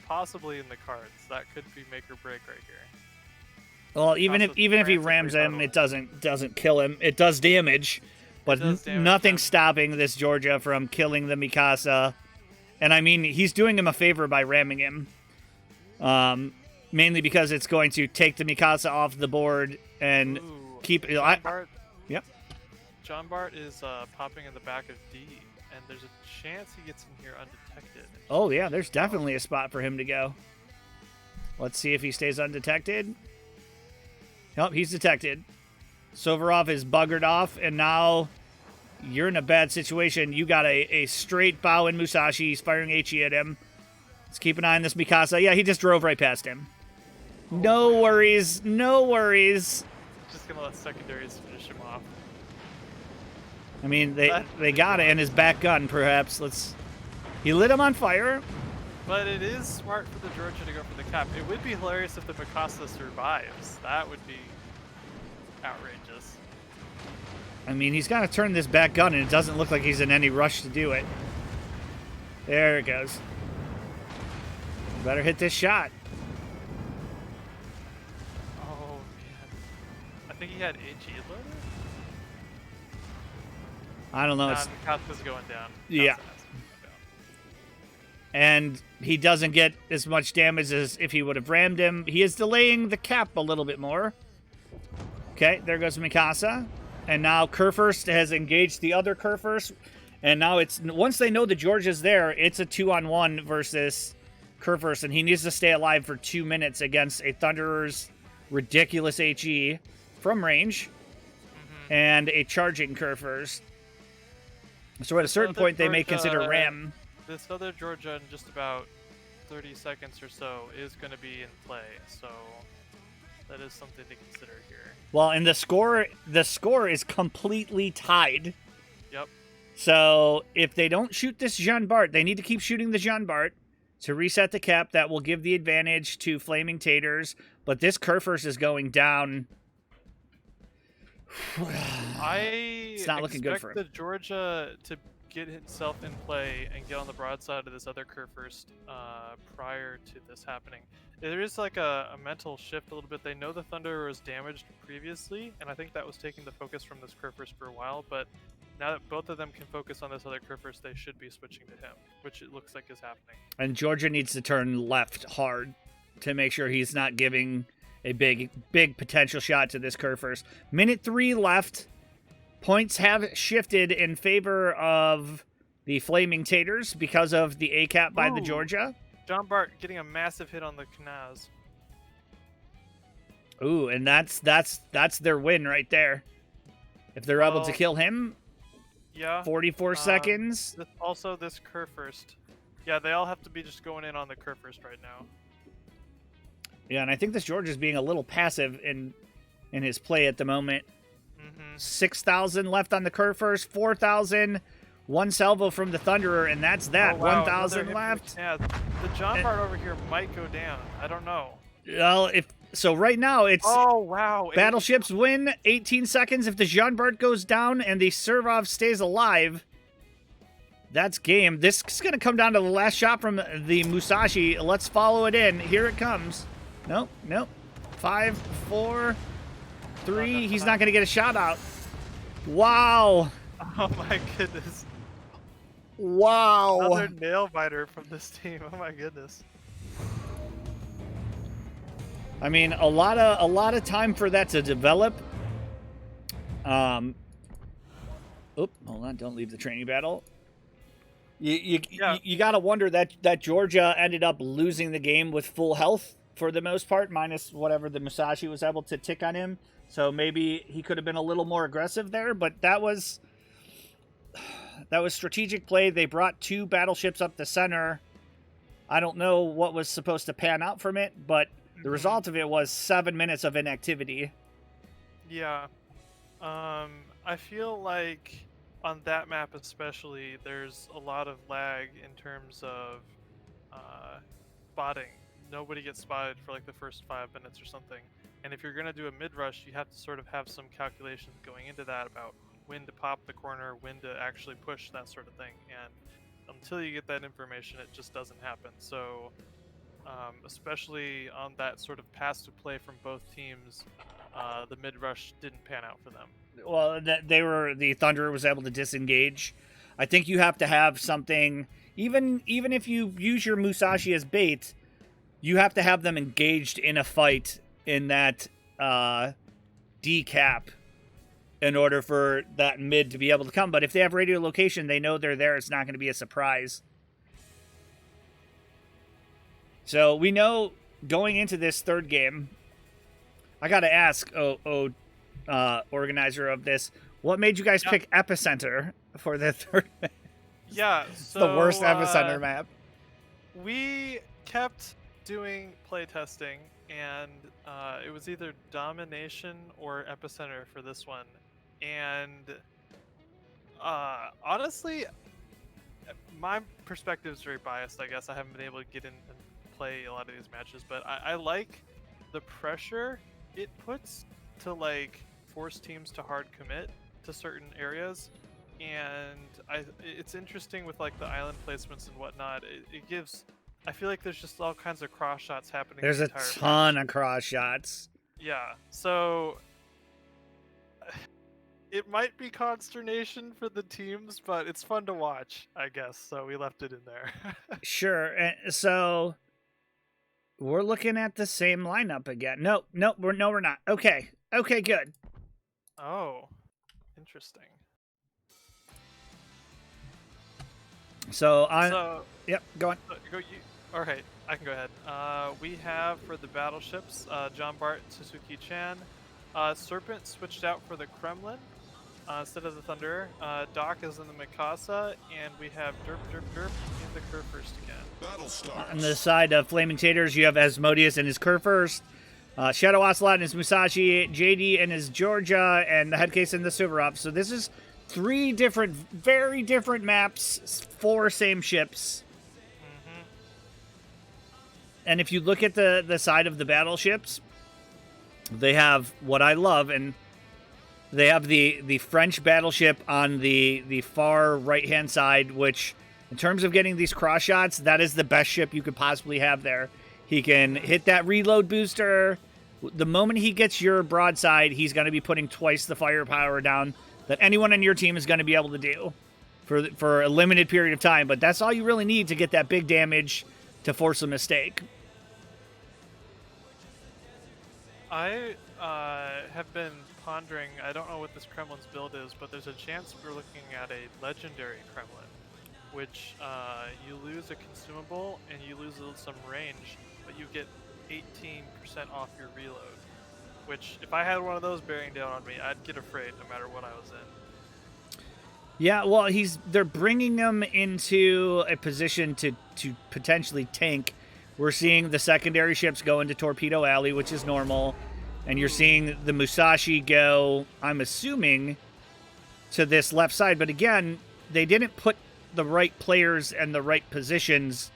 possibly in the cards. That could be make or break right here. Well, even if he rams him, it doesn't kill him. It does damage, but nothing's stopping this Georgia from killing the Mikasa. And I mean, he's doing him a favor by ramming him, mainly because it's going to take the Mikasa off the board and keep. Jean Bart, yep. Jean Bart is popping in the back of D, and there's a chance he gets in here undetected. Oh yeah, there's definitely a spot for him to go. Let's see if he stays undetected. Nope, he's detected. Suvorov is buggered off, and now you're in a bad situation. You got a straight bow in Musashi. He's firing HE at him. Let's keep an eye on this Mikasa. Yeah, he just drove right past him. No worries. No worries. Just gonna let secondaries finish him off. I mean, they got it, and his back gun, perhaps. He lit him on fire. But it is smart for the Georgia to go for the cap. It would be hilarious if the Mikasa survives. That would be outrageous. I mean, he's got to turn this back gun, and it doesn't look like he's in any rush to do it. There it goes. Better hit this shot. Oh, man. I think he had AG loaded? I don't know. Nah, Mikasa's going down. Yeah. Mikasa has to go down. And he doesn't get as much damage as if he would have rammed him. He is delaying the cap a little bit more. Okay, there goes Mikasa. And now Kurfürst has engaged the other Kurfürst. And now it's, once they know the George is there, it's a 2-on-1 versus Kurfürst. And he needs to stay alive for 2 minutes against a Thunderer's ridiculous HE from range. And a charging Kurfürst. So at a certain point, they may consider ram. This other Georgia in just about 30 seconds or so is going to be in play, so that is something to consider here. Well, and the score is completely tied. Yep. So if they don't shoot this Jean Bart, they need to keep shooting the Jean Bart to reset the cap. That will give the advantage to Flaming Taters. But this Kurfürst is going down. It's not looking good for him. I expect the Georgia to get itself in play and get on the broadside of this other Kurfürst prior to this happening. There is like a mental shift a little bit. They know the Thunderer was damaged previously, and I think that was taking the focus from this Kurfürst for a while, but now that both of them can focus on this other Kurfürst, they should be switching to him, which it looks like is happening. And Georgia needs to turn left hard to make sure he's not giving a big potential shot to this Kurfürst. Minute 3 left. Points have shifted in favor of the Flaming Taters because of the A-cap by the Georgia. John Bart getting a massive hit on the Knaz. Ooh, and that's their win right there. If they're able to kill him, yeah. 44 seconds. Also, this Kurfürst. Yeah, they all have to be just going in on the Kurfürst right now. Yeah, and I think this George is being a little passive in his play at the moment. 6,000 left on the Kurfürst, 4,000, one salvo from the Thunderer, and that's that. 1,000 left. Yeah, the John Bart over here might go down. I don't know. Well, so right now it's battleships win 18 seconds. If the Jean Bart goes down and the Servov stays alive, that's game. This is going to come down to the last shot from the Musashi. Let's follow it in. Here it comes. Nope. 5, 4, 3. He's not going to get a shot out. Wow. Oh my goodness. Wow. Another nail biter from this team. Oh my goodness. I mean, a lot of time for that to develop. Hold on, don't leave the training battle. You got to wonder that Georgia ended up losing the game with full health for the most part, minus whatever the Musashi was able to tick on him. So maybe he could have been a little more aggressive there, but that was strategic play. They brought 2 battleships up the center. I don't know what was supposed to pan out from it, but the result of it was 7 minutes of inactivity. Yeah. I feel like on that map especially, there's a lot of lag in terms of spotting. Nobody gets spotted for like the first 5 minutes or something. And if you're going to do a mid-rush, you have to sort of have some calculations going into that about when to pop the corner, when to actually push, that sort of thing. And until you get that information, it just doesn't happen. So especially on that sort of pass to play from both teams, the mid-rush didn't pan out for them. Well, the Thunderer was able to disengage. I think you have to have something, even if you use your Musashi as bait, you have to have them engaged in a fight in that decap in order for that mid to be able to come. But if they have radio location, they know they're there. It's not going to be a surprise. So we know going into this third game, I got to ask, organizer of this, what made you guys pick Epicenter for the third map? Yeah, It's the worst Epicenter map. we kept doing playtesting, and it was either Domination or Epicenter for this one. And honestly, my perspective is very biased, I guess. I haven't been able to get in and play a lot of these matches, but I like the pressure it puts to like force teams to hard commit to certain areas. And it's interesting with like the island placements and whatnot. It gives, I feel like there's just all kinds of cross shots happening. There's the a entire ton match. of cross shots. Yeah, so it might be consternation for the teams, but it's fun to watch, I guess. So we left it in there. Sure. And so we're looking at the same lineup again. No, we're not. Okay, good. Oh, interesting. So yep, go on. Go you. All right, I can go ahead. We have for the battleships, John Bart, Suzuki Chan. Serpent switched out for the Kremlin instead of the Thunder. Doc is in the Mikasa, and we have Derp in the Kurfürst again. On the side of Flamin Taters, you have Asmodeus and his Kurfürst, Shadow Ocelot and his Musashi, JD and his Georgia, and the Headcase and the Suvorov. So this is 3 different, very different maps, 4 same ships. Mm-hmm. And if you look at the side of the battleships, they have what I love, and they have the French battleship on the far right-hand side, which, in terms of getting these cross shots, that is the best ship you could possibly have there. He can hit that reload booster. The moment he gets your broadside, he's going to be putting twice the firepower down that anyone on your team is going to be able to do for a limited period of time. But that's all you really need to get that big damage to force a mistake. I have been pondering, I don't know what this Kremlin's build is, but there's a chance we're looking at a legendary Kremlin, which you lose a consumable and you lose some range, but you get 18% off your reload. Which, if I had one of those bearing down on me, I'd get afraid no matter what I was in. Yeah, well, they're bringing him into a position to potentially tank. We're seeing the secondary ships go into Torpedo Alley, which is normal. And you're seeing the Musashi go, I'm assuming, to this left side. But again, they didn't put the right players and the right positions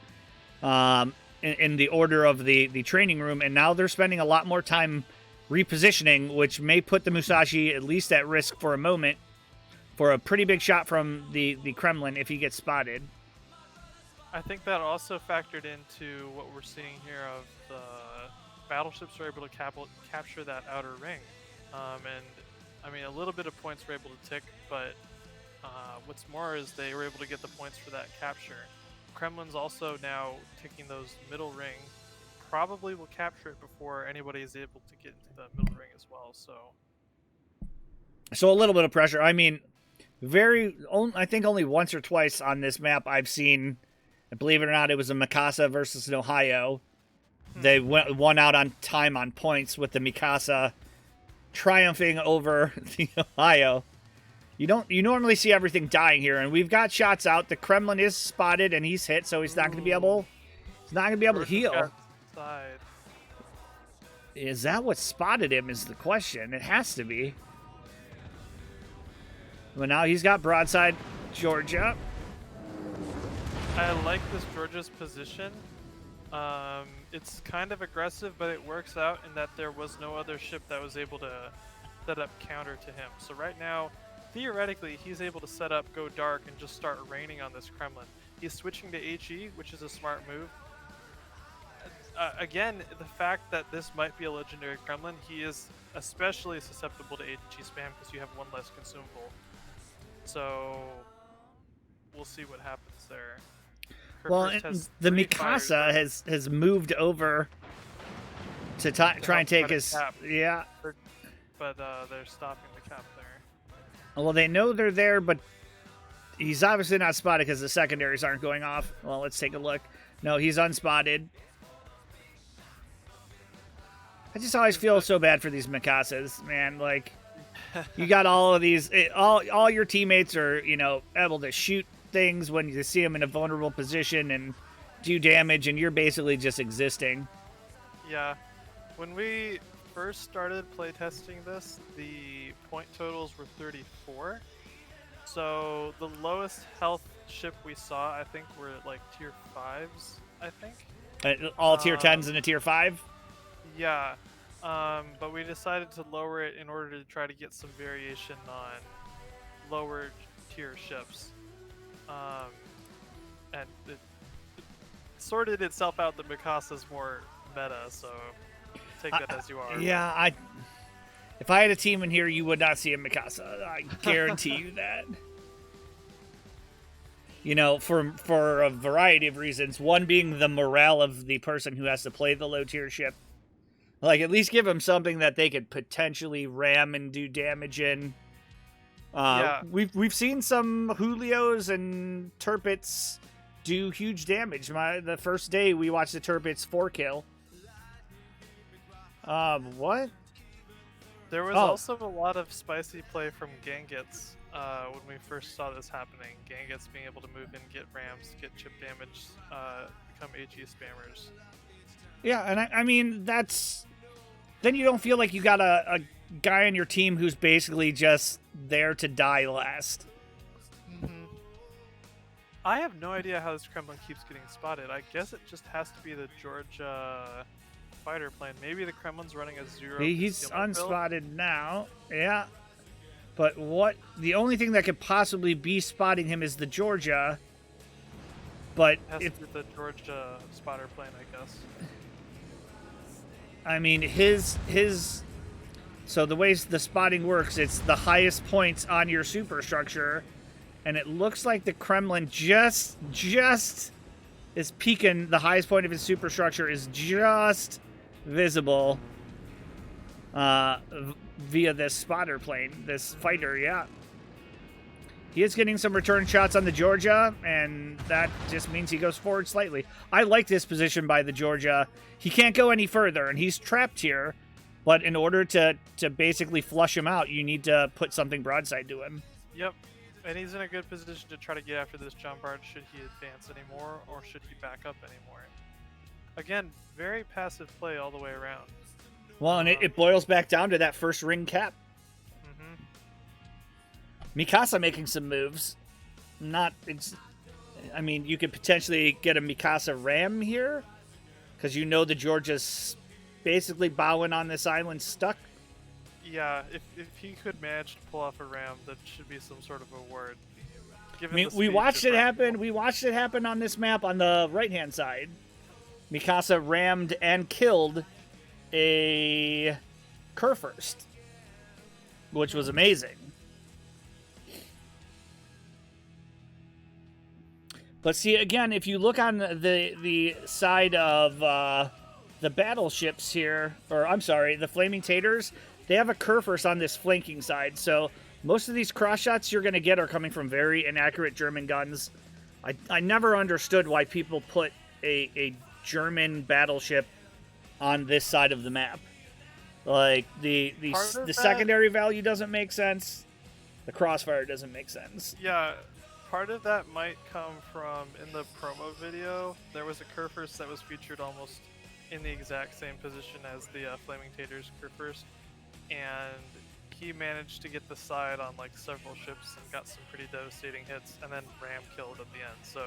in the order of the training room. And now they're spending a lot more time repositioning, which may put the Musashi at least at risk for a moment for a pretty big shot from the Kremlin if he gets spotted. I think that also factored into what we're seeing here of the battleships are able to capture that outer ring. And I mean, a little bit of points were able to tick, but what's more is they were able to get the points for that capture. Kremlin's also now ticking those middle ring. Probably will capture it before anybody is able to get into the middle ring as well. So a little bit of pressure. I mean, I think only once or twice on this map I've seen, believe it or not, it was a Mikasa versus an Ohio. They won out on time on points with the Mikasa triumphing over the Ohio. You normally see everything dying here, and we've got shots out. The Kremlin is spotted and he's hit, so he's not going to be able. He's not going to be able to heal. Side. Is that what spotted him? Is the question. It has to be. But now he's got broadside Georgia. I like this Georgia's position. It's kind of aggressive, but it works out in that there was no other ship that was able to set up counter to him. So right now, theoretically, he's able to set up, go dark, and just start raining on this Kremlin. He's switching to HE, which is a smart move. Again, the fact that this might be a legendary Kremlin, he is especially susceptible to HE spam because you have one less consumable. So we'll see what happens there. Well, the Mikasa has moved over to try and take his cap. Yeah. But they're stopping the cap there. Well, they know they're there, but he's obviously not spotted because the secondaries aren't going off. Well, let's take a look. No, he's unspotted. I just always feel so bad for these Mikasas, man. Like, you got all of these, all your teammates are, able to shoot things when you see them in a vulnerable position and do damage, and you're basically just existing. Yeah. When we first started playtesting this, the point totals were 34. So the lowest health ship we saw, I think, were like tier 5s, I think. All tier 10s and a tier 5? Yeah. But we decided to lower it in order to try to get some variation on lower tier ships. And it sorted itself out that Mikasa's more meta, so take that as you are. Yeah, if I had a team in here, you would not see a Mikasa. I guarantee you that. You know, for a variety of reasons. One being the morale of the person who has to play the low tier ship. Like, at least give them something that they could potentially ram and do damage in. Yeah. We've seen some Julios and Turpits do huge damage. The first day we watched the Turpits 4-kill. What? There was also a lot of spicy play from Gangits when we first saw this happening. Gangits being able to move in, get rams, get chip damage, become AG spammers. Yeah, and I mean, that's... Then you don't feel like you got a guy on your team who's basically just there to die last. Mm-hmm. I have no idea how this Kremlin keeps getting spotted. I guess it just has to be the Georgia fighter plane. Maybe the Kremlin's running a 0. He's unspotted now. Yeah. But the only thing that could possibly be spotting him is the Georgia. But it has to be the Georgia spotter plane, I guess. I mean, so the way the spotting works, it's the highest points on your superstructure, and it looks like the Kremlin just is peeking. The highest point of his superstructure is just visible via this spotter plane, this fighter, yeah. He is getting some return shots on the Georgia, and that just means he goes forward slightly. I like this position by the Georgia. He can't go any further, and he's trapped here. But in order to basically flush him out, you need to put something broadside to him. Yep, and he's in a good position to try to get after this John Bart should he advance anymore, or should he back up anymore. Again, very passive play all the way around. Well, and it boils back down to that first ring cap. Mikasa making some moves. I mean, you could potentially get a Mikasa ram here, because you know the Georgia's basically bowing on this island stuck. Yeah, if he could manage to pull off a ram, that should be some sort of award. I mean, we watched it happen. We watched it happen on this map on the right-hand side. Mikasa rammed and killed a Kurfürst, which was amazing. But see, again, if you look on the side of the battleships here, or I'm sorry, the Flaming Taters, they have a Kurfürst on this flanking side. So most of these cross shots you're going to get are coming from very inaccurate German guns. I never understood why people put a German battleship on this side of the map. Like, the secondary value doesn't make sense. The crossfire doesn't make sense. Yeah. Part of that might come from, in the promo video, there was a Kurfürst that was featured almost in the exact same position as the Flaming Taters Kurfürst, and he managed to get the side on like several ships and got some pretty devastating hits, and then ram killed at the end. So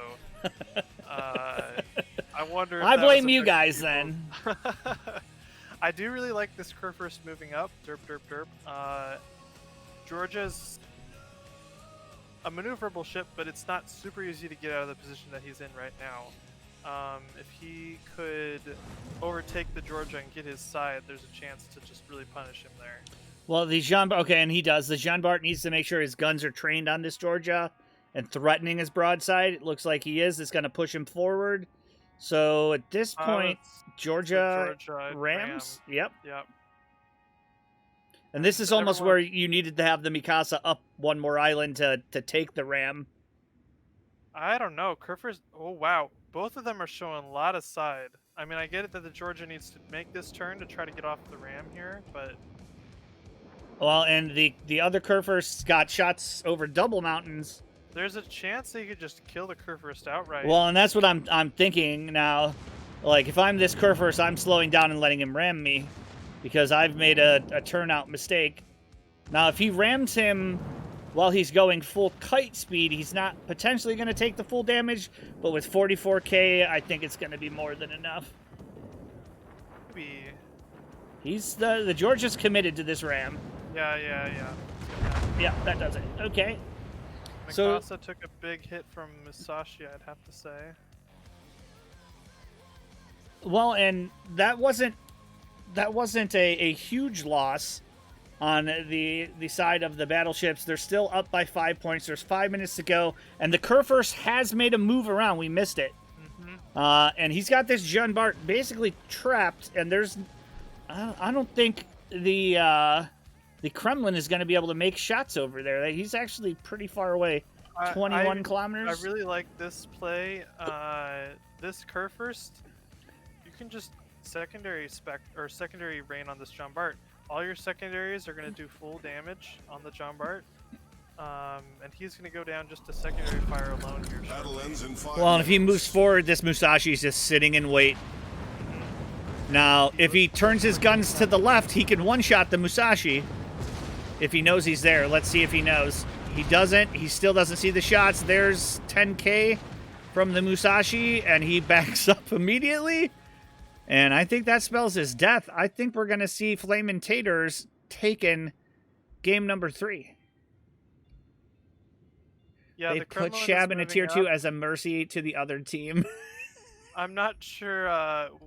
I wonder if I blame you guys then. I do really like this Kurfürst moving up. Derp, derp, derp. Georgia's a maneuverable ship, but it's not super easy to get out of the position that he's in right now. If he could overtake the Georgia and get his side, there's a chance to just really punish him there. Well, and he does. The Jean Bart needs to make sure his guns are trained on this Georgia and threatening his broadside. It looks like he is. It's going to push him forward. So at this point, Georgia rams. Yep. And this is almost where you needed to have the Mikasa up one more island to take the ram. I don't know. Kurfürst... Oh, wow. Both of them are showing a lot of side. I mean, I get it that the Georgia needs to make this turn to try to get off the ram here, but... Well, and the other Kurfürst's got shots over double mountains There's a chance they could just kill the Kurfürst outright. Well, and that's what I'm thinking now. Like, if I'm this Kurfürst, I'm slowing down and letting him ram me because I've made a turnout mistake. Now, if he rams him while he's going full kite speed, he's not potentially going to take the full damage, but with 44k, I think it's going to be more than enough. Maybe. He's the George is committed to this ram. Yeah. Yeah, that does it. Okay. Mikasa took a big hit from Musashi, I'd have to say. Well, and that wasn't a huge loss on the side of the battleships. They're still up by 5 points. There's 5 minutes to go, and the Kurfürst has made a move around. We missed it. And he's got this Jean Bart basically trapped, and there's I don't think the Kremlin is going to be able to make shots over there. He's actually pretty far away, 21 kilometers. I really like this play. This Kurfürst, you can just secondary rain on this Jean Bart. All your secondaries are going to do full damage on the Jean Bart. And he's going to go down just a secondary fire alone here. Well, and if he moves forward, this Musashi's just sitting in wait. Now, if he turns his guns to the left, he can one-shot the Musashi if he knows he's there. Let's see if he knows. He doesn't. He still doesn't see the shots. There's 10k from the Musashi, and he backs up immediately. And I think that spells his death. I think we're going to see Flamin Taters taken game number 3. Yeah, they put Shab in a tier 2 as a mercy to the other team. I'm not sure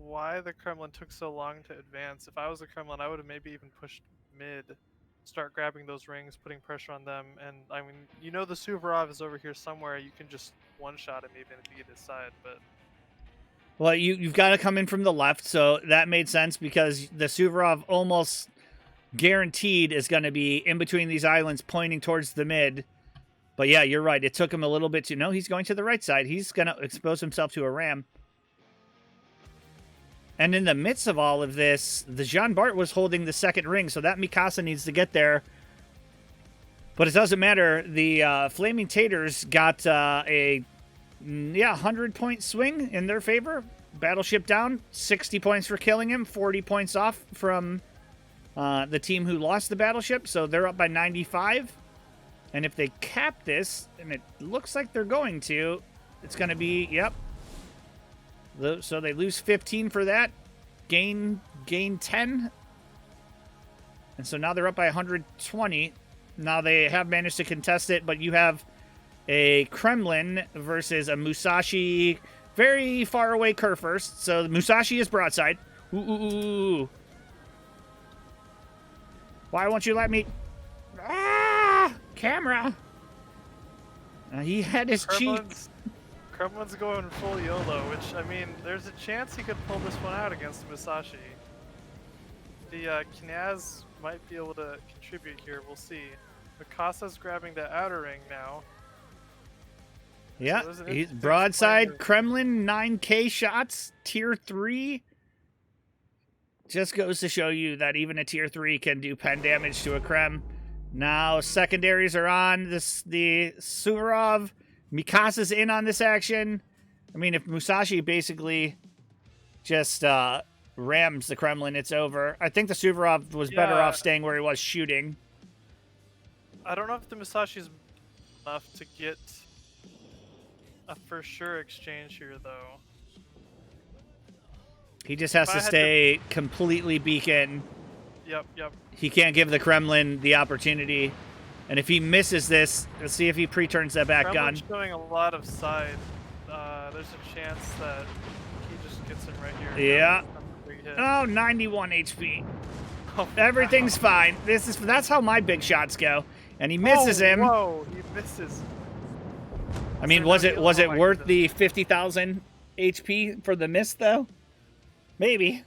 why the Kremlin took so long to advance. If I was the Kremlin, I would have maybe even pushed mid, start grabbing those rings, putting pressure on them. And I mean, you know the Suvorov is over here somewhere. You can just one-shot him even if you get his side. But well, you've got to come in from the left, so that made sense because the Suvorov almost guaranteed is going to be in between these islands pointing towards the mid. But yeah, you're right. It took him a little bit to... No, he's going to the right side. He's going to expose himself to a ram. And in the midst of all of this, the Jean Bart was holding the second ring, so that Mikasa needs to get there. But it doesn't matter. The Flaming Taters got a 100-point swing in their favor. Battleship down, 60 points for killing him, 40 points off from the team who lost the battleship, so they're up by 95. And if they cap this, and it looks like they're going to, it's going to be, yep. So they lose 15 for that, gain 10. And so now they're up by 120. Now they have managed to contest it, but you have a Kremlin versus a Musashi, very far away Kurfürst. So the Musashi is broadside. Ooh. Why won't you let me... Camera! He had his cheeks. Kremlin's going full YOLO, which, I mean, there's a chance he could pull this one out against Musashi. The Knyaz might be able to contribute here, we'll see. Mikasa's grabbing the outer ring now. Yeah, so he's broadside Kremlin, 9k shots, tier 3. Just goes to show you that even a tier 3 can do pen damage to a Krem. Now secondaries are on the Suvorov. Mikasa's in on this action. I mean, if Musashi basically just rams the Kremlin, it's over. I think the Suvorov was better off staying where he was shooting. I don't know if the Musashi's enough to get a for sure exchange here, though. He just has to stay completely beacon. Yep. He can't give the Kremlin the opportunity. And if he misses this, let's see if he pre-turns that back gun. Kremlin's showing a lot of side. There's a chance that he just gets him right here. Yeah. Oh, 91 HP. Oh, everything's fine. That's how my big shots go. And he misses him. Whoa, he misses. I mean, was it worth the 50,000 HP for the miss though? Maybe.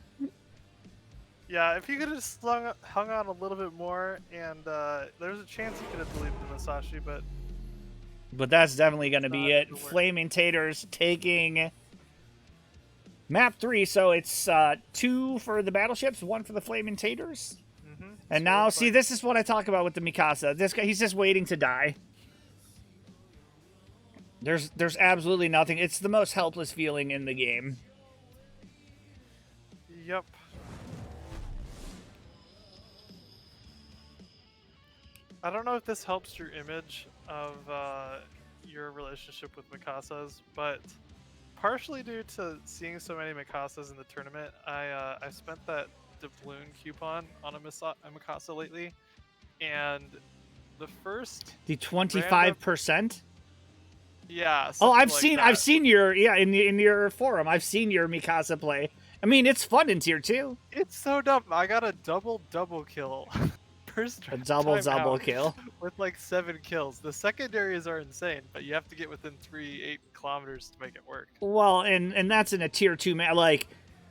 Yeah, if he could have hung on a little bit more, and there's a chance he could have deleted the Musashi, but that's definitely going to be it. Flaming Taters taking map 3, so it's 2 for the battleships, 1 for the Flaming Taters. And now, see, this is what I talk about with the Mikasa. This guy, he's just waiting to die. There's absolutely nothing. It's the most helpless feeling in the game. Yep. I don't know if this helps your image of your relationship with Mikasas, but partially due to seeing so many Mikasas in the tournament, I spent that doubloon coupon on a Mikasa lately, and the first The 25%. yeah. Oh, something I've like seen that. your in your forum. I've seen your Mikasa play. I mean, it's fun in tier 2. It's so dumb. I got a double kill. First A time double out kill. with like 7 kills. The secondaries are insane, but you have to get within 8 kilometers to make it work. Well, and that's in a tier 2 like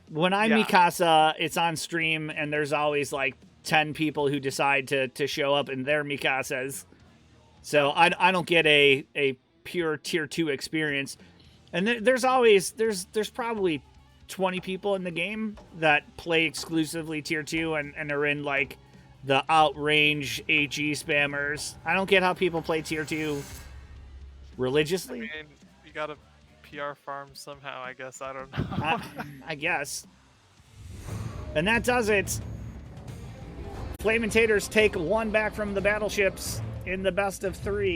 when I'm Yeah. Mikasa, it's on stream and there's always like 10 people who decide to show up in their Mikasas. So I don't get a pure tier 2 experience. And there's probably 20 people in the game that play exclusively tier 2 and are in like the outrange HE spammers. I don't get how people play tier 2 religiously. I mean, you gotta PR farm somehow, I guess. I don't know. I guess. And that does it. Flamin Taters take 1 back from the battleships in the best of 3.